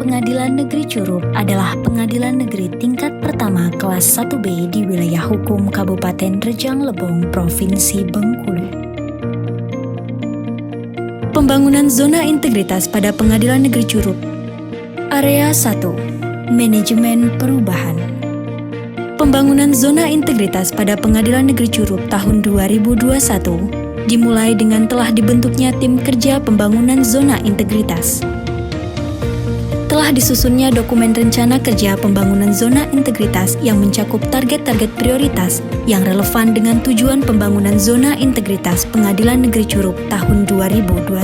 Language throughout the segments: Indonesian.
Pengadilan Negeri Curup adalah pengadilan negeri tingkat pertama kelas 1B di wilayah hukum Kabupaten Rejang Lebong, Provinsi Bengkulu. Pembangunan zona integritas pada Pengadilan Negeri Curup. Area 1. Manajemen perubahan. Pembangunan zona integritas pada Pengadilan Negeri Curup tahun 2021 dimulai dengan telah dibentuknya tim kerja pembangunan zona integritas. Telah disusunnya dokumen rencana kerja pembangunan zona integritas yang mencakup target-target prioritas yang relevan dengan tujuan pembangunan zona integritas Pengadilan Negeri Curup tahun 2021.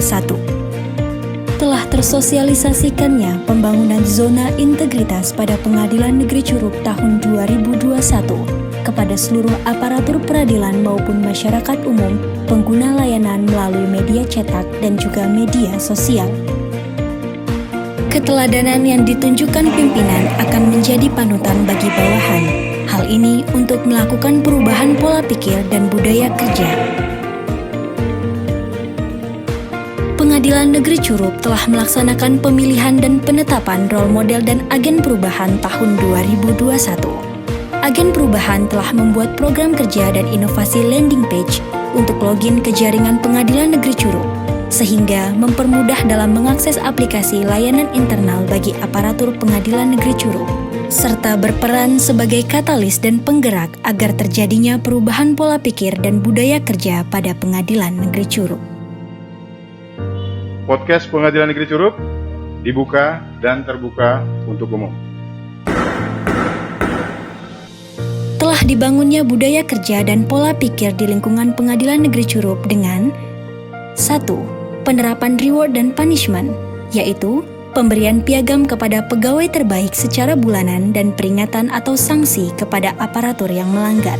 Telah tersosialisasikannya pembangunan zona integritas pada Pengadilan Negeri Curup tahun 2021 kepada seluruh aparatur peradilan maupun masyarakat umum pengguna layanan melalui media cetak dan juga media sosial. Keteladanan yang ditunjukkan pimpinan akan menjadi panutan bagi bawahan. Hal ini untuk melakukan perubahan pola pikir dan budaya kerja. Pengadilan Negeri Curup telah melaksanakan pemilihan dan penetapan role model dan agen perubahan tahun 2021. Agen perubahan telah membuat program kerja dan inovasi landing page untuk login ke jaringan Pengadilan Negeri Curup, sehingga mempermudah dalam mengakses aplikasi layanan internal bagi aparatur Pengadilan Negeri Curup, serta berperan sebagai katalis dan penggerak agar terjadinya perubahan pola pikir dan budaya kerja pada Pengadilan Negeri Curup. Podcast Pengadilan Negeri Curup dibuka dan terbuka untuk umum. Telah dibangunnya budaya kerja dan pola pikir di lingkungan Pengadilan Negeri Curup dengan 1. Penerapan reward dan punishment, yaitu pemberian piagam kepada pegawai terbaik secara bulanan dan peringatan atau sanksi kepada aparatur yang melanggar.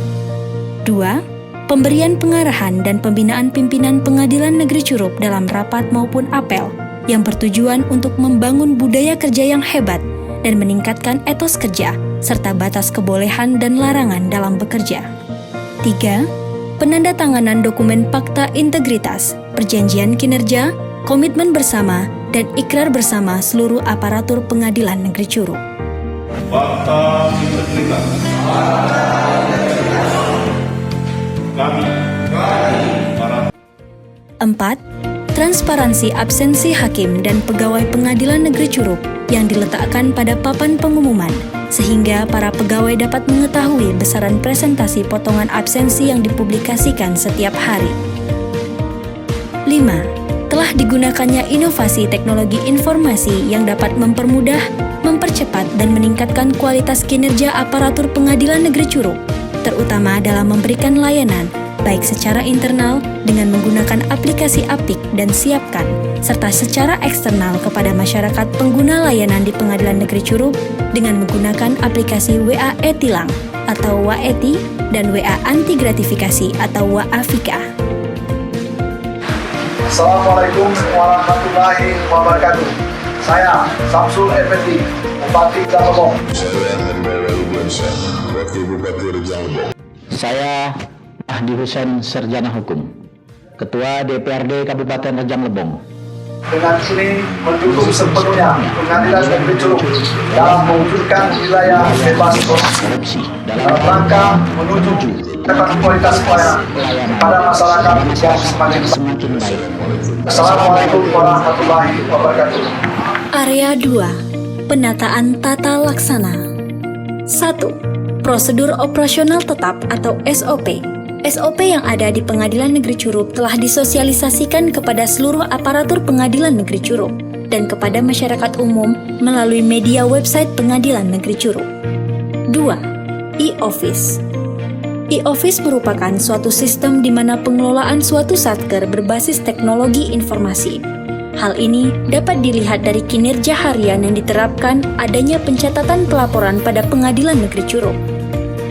2. Pemberian pengarahan dan pembinaan pimpinan Pengadilan Negeri Curup dalam rapat maupun apel yang bertujuan untuk membangun budaya kerja yang hebat dan meningkatkan etos kerja, serta batas kebolehan dan larangan dalam bekerja. 3. Penandatanganan dokumen fakta integritas, perjanjian kinerja, komitmen bersama, dan ikrar bersama seluruh aparatur Pengadilan Negeri Curup. Fakta integritas. Kami. 4. Transparansi absensi hakim dan pegawai Pengadilan Negeri Curup yang diletakkan pada papan pengumuman, sehingga para pegawai dapat mengetahui besaran presentasi potongan absensi yang dipublikasikan setiap hari. 5. Telah digunakannya inovasi teknologi informasi yang dapat mempermudah, mempercepat, dan meningkatkan kualitas kinerja aparatur Pengadilan Negeri Curup, terutama dalam memberikan layanan, baik secara internal dengan menggunakan aplikasi Apik dan Siapkan, serta secara eksternal kepada masyarakat pengguna layanan di Pengadilan Negeri Curup dengan menggunakan aplikasi WA e-Tilang atau WAETI dan WA anti gratifikasi atau WAAFIKA. Assalamualaikum warahmatullahi wabarakatuh. Saya Samsul Effendi, Bupati Rejang Lebong. Saya Mahdi Husain, Sarjana Hukum, Ketua DPRD Kabupaten Rejang Lebong. Dengan ini mendukung sepenuhnya Pengadilan Negeri Curup dalam mewujudkan wilayah bebas korupsi dalam rangka menuju peningkatan kualitas pelayanan pada masyarakat yang semakin baik. Assalamualaikum warahmatullahi wabarakatuh. Area 2. Penataan tata laksana. 1. Prosedur operasional tetap atau SOP. SOP yang ada di Pengadilan Negeri Curup telah disosialisasikan kepada seluruh aparatur Pengadilan Negeri Curup dan kepada masyarakat umum melalui media website Pengadilan Negeri Curup. 2. E-Office. E-Office merupakan suatu sistem di mana pengelolaan suatu satker berbasis teknologi informasi. Hal ini dapat dilihat dari kinerja harian yang diterapkan adanya pencatatan pelaporan pada Pengadilan Negeri Curup.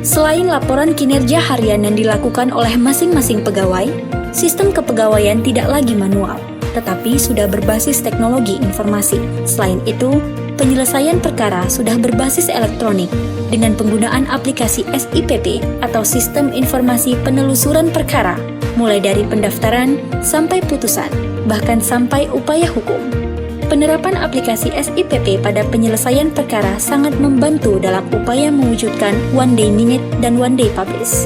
Selain laporan kinerja harian yang dilakukan oleh masing-masing pegawai, sistem kepegawaian tidak lagi manual, tetapi sudah berbasis teknologi informasi. Selain itu, penyelesaian perkara sudah berbasis elektronik dengan penggunaan aplikasi SIPP atau Sistem Informasi Penelusuran Perkara, mulai dari pendaftaran sampai putusan, bahkan sampai upaya hukum. penerapan aplikasi SIPP pada penyelesaian perkara sangat membantu dalam upaya mewujudkan One Day Minute dan One Day Publish.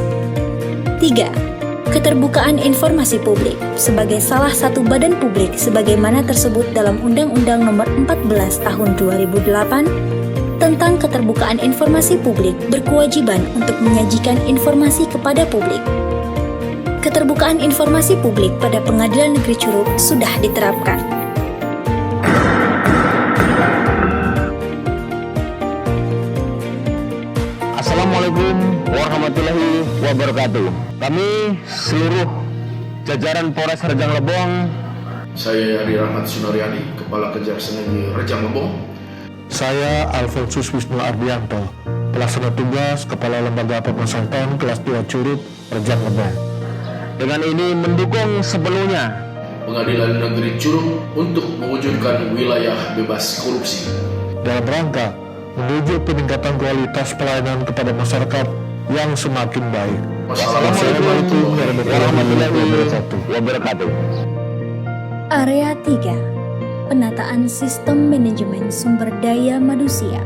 3. Keterbukaan informasi publik sebagai salah satu badan publik sebagaimana tersebut dalam Undang-Undang Nomor 14 Tahun 2008 tentang keterbukaan informasi publik berkewajiban untuk menyajikan informasi kepada publik. Keterbukaan informasi publik pada Pengadilan Negeri Curug sudah diterapkan. Assalamualaikum warahmatullahi wabarakatuh. Kami seluruh jajaran Polres Rejang Lebong. Saya Yadi Rahmat Sunaryadi, Kepala Kejaksaan Negeri Rejang Lebong. Saya Alfonsus Wisnu Ardianto, Pelaksana Tugas Kepala Lembaga Pemasyarakatan Kelas 2 Curug, Rejang Lebong. Dengan ini mendukung sepenuhnya Pengadilan Negeri Curug untuk mewujudkan wilayah bebas korupsi. Dalam rangka menuju peningkatan kualitas pelayanan kepada masyarakat yang semakin baik. Wassalamualaikum warahmatullahi wabarakatuh. Area 3. Penataan Sistem Manajemen Sumber Daya Manusia.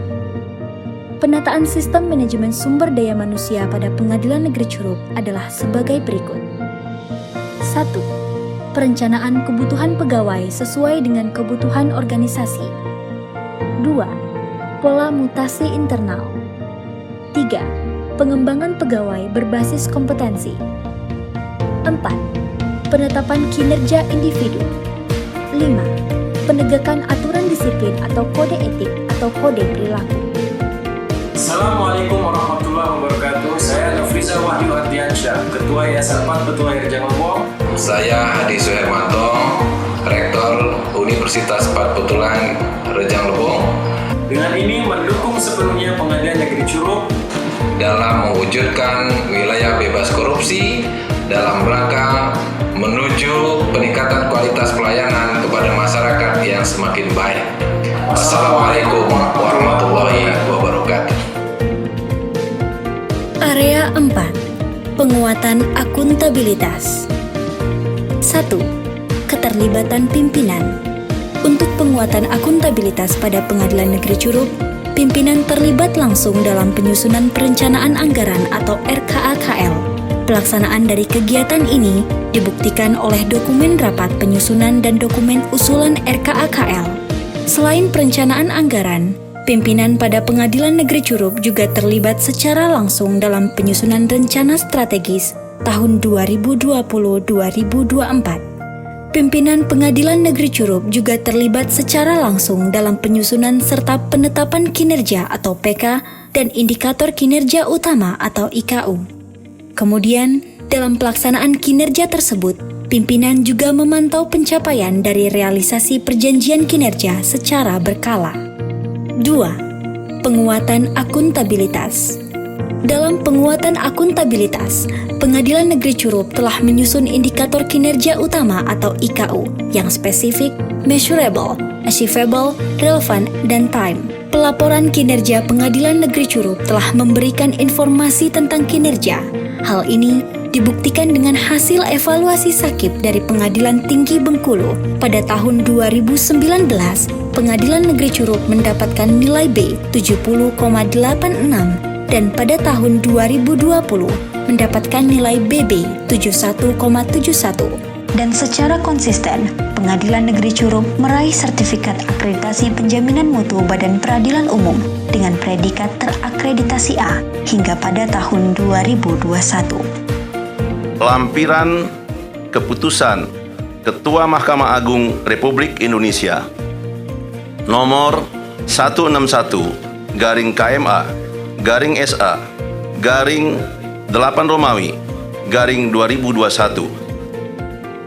Penataan sistem manajemen sumber daya manusia pada Pengadilan Negeri Curug adalah sebagai berikut. 1. Perencanaan kebutuhan pegawai sesuai dengan kebutuhan organisasi. 2. Pola mutasi internal. 3. Pengembangan pegawai berbasis kompetensi. 4. Penetapan kinerja individu. 5. Penegakan aturan disiplin atau kode etik atau kode perilaku. Assalamualaikum warahmatullahi wabarakatuh. Saya Nofriza Wahyu Ardiansyah, Ketua Yayasan Petuah Rejang Lebong. Saya Hadi Suhermanto, Rektor Universitas Petuah Rejang Lebong. Dengan ini mendukung sepenuhnya Pengadilan Negeri Curug dalam mewujudkan wilayah bebas korupsi dalam rangka menuju peningkatan kualitas pelayanan kepada masyarakat yang semakin baik. Wassalamualaikum warahmatullahi wabarakatuh. Area 4. Penguatan akuntabilitas. 1. Keterlibatan pimpinan. Untuk penguatan akuntabilitas pada Pengadilan Negeri Curug, pimpinan terlibat langsung dalam penyusunan perencanaan anggaran atau RKAKL. Pelaksanaan dari kegiatan ini dibuktikan oleh dokumen rapat penyusunan dan dokumen usulan RKAKL. Selain perencanaan anggaran, pimpinan pada Pengadilan Negeri Curug juga terlibat secara langsung dalam penyusunan rencana strategis tahun 2020-2024. Pimpinan Pengadilan Negeri Curug juga terlibat secara langsung dalam penyusunan serta penetapan kinerja atau PK dan indikator kinerja utama atau IKU. Kemudian, dalam pelaksanaan kinerja tersebut, pimpinan juga memantau pencapaian dari realisasi perjanjian kinerja secara berkala. 2. Penguatan akuntabilitas. Dalam penguatan akuntabilitas, Pengadilan Negeri Curug telah menyusun indikator kinerja utama atau IKU yang spesifik, measurable, achievable, relevant, dan time. Pelaporan kinerja Pengadilan Negeri Curug telah memberikan informasi tentang kinerja. Hal ini dibuktikan dengan hasil evaluasi sakit dari Pengadilan Tinggi Bengkulu. Pada tahun 2019, Pengadilan Negeri Curug mendapatkan nilai B 70,86 dan pada tahun 2020 mendapatkan nilai BB 71,71. Dan secara konsisten, Pengadilan Negeri Curug meraih sertifikat akreditasi penjaminan mutu Badan Peradilan Umum dengan predikat terakreditasi A hingga pada tahun 2021. Lampiran Keputusan Ketua Mahkamah Agung Republik Indonesia nomor 161-KMA-SA-8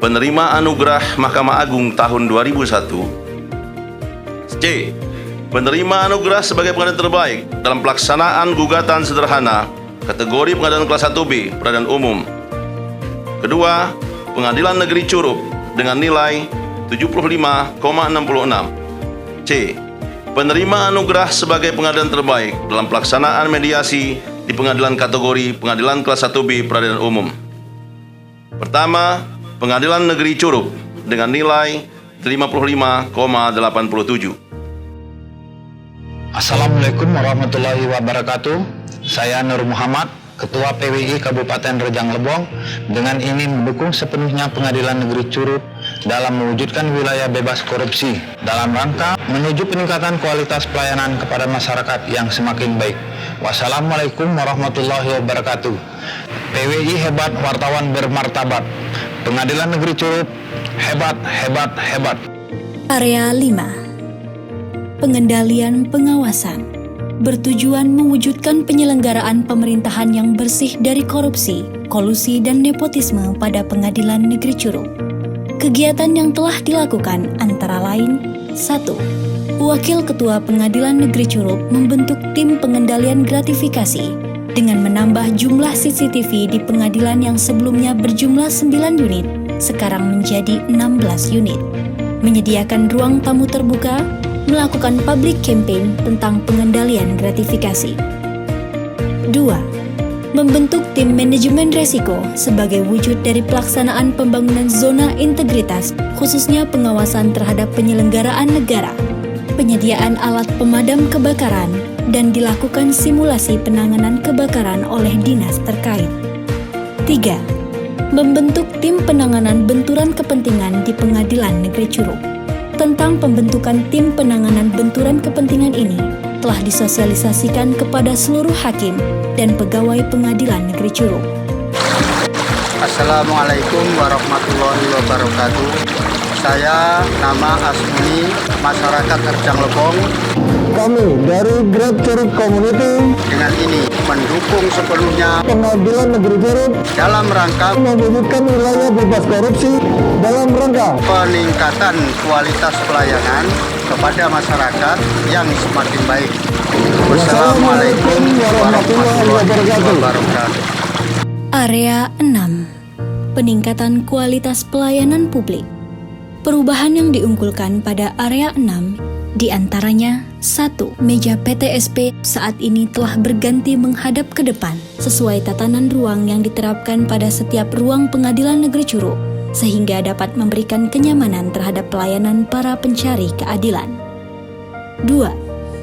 Penerima Anugerah Mahkamah Agung tahun 2001. C. Penerima anugerah sebagai pengadilan terbaik dalam pelaksanaan gugatan sederhana kategori pengadilan kelas 1B peradilan umum. Kedua, Pengadilan Negeri Curug dengan nilai 75,66. C. Penerima anugerah sebagai pengadilan terbaik dalam pelaksanaan mediasi di pengadilan kategori pengadilan kelas 1B peradilan umum. Pertama, Pengadilan Negeri Curug dengan nilai 55,87. Assalamualaikum warahmatullahi wabarakatuh. Saya Nur Muhammad, Ketua PWI Kabupaten Rejang Lebong, dengan ingin mendukung sepenuhnya Pengadilan Negeri Curup dalam mewujudkan wilayah bebas korupsi dalam rangka menuju peningkatan kualitas pelayanan kepada masyarakat yang semakin baik. Wassalamualaikum warahmatullahi wabarakatuh. PWI hebat, wartawan bermartabat. Pengadilan Negeri Curup hebat, hebat, hebat. Area 5. Pengendalian pengawasan bertujuan mewujudkan penyelenggaraan pemerintahan yang bersih dari korupsi, kolusi, dan nepotisme pada Pengadilan Negeri Curup. Kegiatan yang telah dilakukan antara lain: 1. Wakil Ketua Pengadilan Negeri Curup membentuk tim pengendalian gratifikasi dengan menambah jumlah CCTV di pengadilan yang sebelumnya berjumlah 9 unit, sekarang menjadi 16 unit. Menyediakan ruang tamu terbuka, melakukan public campaign tentang pengendalian gratifikasi. 2. Membentuk tim manajemen resiko sebagai wujud dari pelaksanaan pembangunan zona integritas, khususnya pengawasan terhadap penyelenggaraan negara, penyediaan alat pemadam kebakaran, dan dilakukan simulasi penanganan kebakaran oleh dinas terkait. 3. Membentuk tim penanganan benturan kepentingan di Pengadilan Negeri Curup. Tentang pembentukan tim penanganan benturan kepentingan ini telah disosialisasikan kepada seluruh hakim dan pegawai Pengadilan Negeri Curup. Assalamualaikum warahmatullahi wabarakatuh. Saya nama Asmuni, masyarakat Rejang Lebong. Kami dari Grab Curup Community Dengan ini mendukung sepenuhnya Pengadilan Negeri Curup dalam rangka mewujudkan wilayah bebas korupsi dalam rangka peningkatan kualitas pelayanan kepada masyarakat yang semakin baik. Wassalamualaikum warahmatullahi wabarakatuh. Area 6. Peningkatan kualitas pelayanan publik. Perubahan yang diunggulkan pada area 6 diantaranya: 1. Meja PTSP saat ini telah berganti menghadap ke depan sesuai tatanan ruang yang diterapkan pada setiap ruang Pengadilan Negeri Curup, sehingga dapat memberikan kenyamanan terhadap pelayanan para pencari keadilan. 2.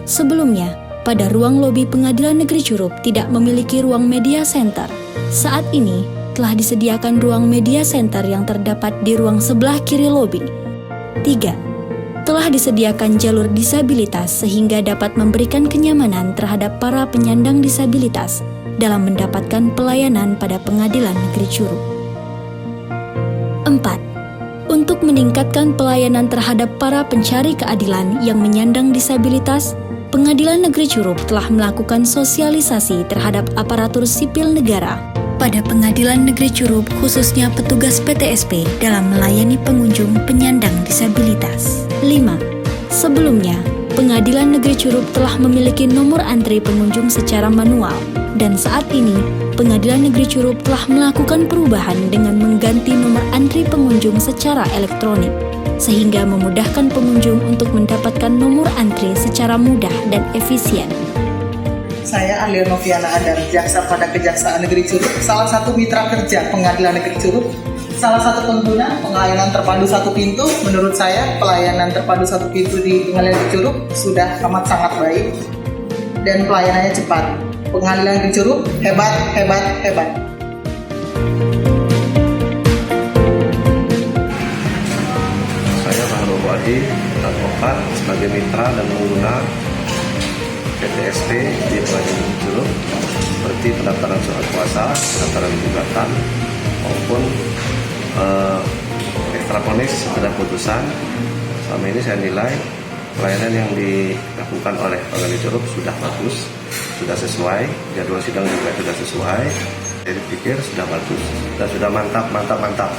Sebelumnya, pada ruang lobi Pengadilan Negeri Curup tidak memiliki ruang media center. Saat ini telah disediakan ruang media center yang terdapat di ruang sebelah kiri lobi. 3. Telah disediakan jalur disabilitas sehingga dapat memberikan kenyamanan terhadap para penyandang disabilitas dalam mendapatkan pelayanan pada Pengadilan Negeri Curup. 4. Untuk meningkatkan pelayanan terhadap para pencari keadilan yang menyandang disabilitas, Pengadilan Negeri Curup telah melakukan sosialisasi terhadap aparatur sipil negara pada Pengadilan Negeri Curup, khususnya petugas PTSP dalam melayani pengunjung penyandang disabilitas. 5. Sebelumnya, Pengadilan Negeri Curup telah memiliki nomor antri pengunjung secara manual, dan saat ini Pengadilan Negeri Curup telah melakukan perubahan dengan mengganti nomor antri pengunjung secara elektronik, sehingga memudahkan pengunjung untuk mendapatkan nomor antri secara mudah dan efisien. Saya Alia Noviana Adar, jaksa pada Kejaksaan Negeri Curup, salah satu mitra kerja Pengadilan Negeri Curup, salah satu pengguna pelayanan terpadu satu pintu. Menurut saya, pelayanan terpadu satu pintu di Pengadilan Negeri Curup sudah amat sangat baik dan pelayanannya cepat. Pengadilan Negeri Curup hebat, hebat, hebat. Saya Bahrul Wadi, advokat sebagai mitra dan pengguna PTSP di Pengadilan Negeri Curup, seperti pendaftaran surat kuasa, pendaftaran gugatan, maupun ekstraponis sudah putusan. Selama ini saya nilai pelayanan yang dilakukan oleh Pengadilan Negeri Curup sudah bagus, sudah sesuai, jadwal sidang juga sudah sesuai. Jadi pikir sudah bagus, sudah mantap.